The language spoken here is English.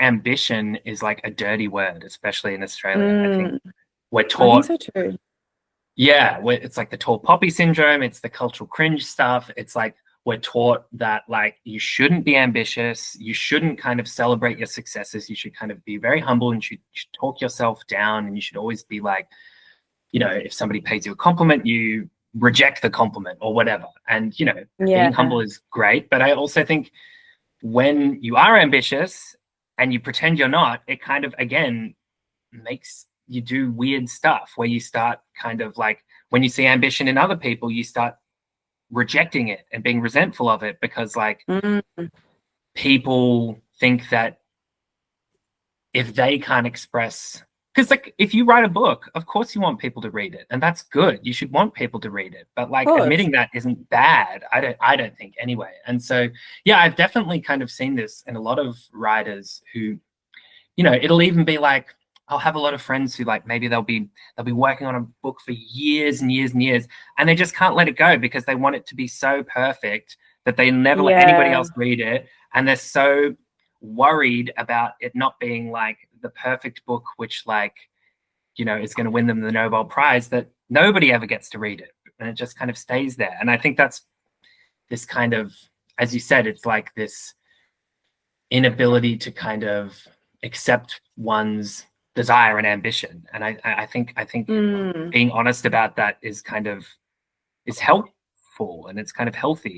ambition is like a dirty word, especially in Australia. I think we're I taught, think so too. yeah, it's like the tall poppy syndrome. It's the cultural cringe stuff. It's like we're taught that like you shouldn't be ambitious. You shouldn't kind of celebrate your successes. You should kind of be very humble and you should talk yourself down. And you should always be like, you know, if somebody pays you a compliment, you reject the compliment or whatever. And, you know, being humble is great. But I also think when you are ambitious and you pretend you're not, it kind of, again, makes you do weird stuff where you start kind of like, when you see ambition in other people, you start rejecting it and being resentful of it because like people think that if they can't express, because like if you write a book, of course you want people to read it, and that's good. You should want people to read it, but like admitting that isn't bad. I don't think anyway. And so yeah, I've definitely kind of seen this in a lot of writers who, you know, it'll even be like I'll have a lot of friends who like maybe they'll be working on a book for years and years and years, and they just can't let it go because they want it to be so perfect that they never let anybody else read it, and they're so worried about it not being like the perfect book which like, you know, is going to win them the Nobel Prize, that nobody ever gets to read it and it just kind of stays there. And I think that's this kind of, as you said, it's like this inability to kind of accept one's desire and ambition. And I think being honest about that is kind of is helpful and it's kind of healthy.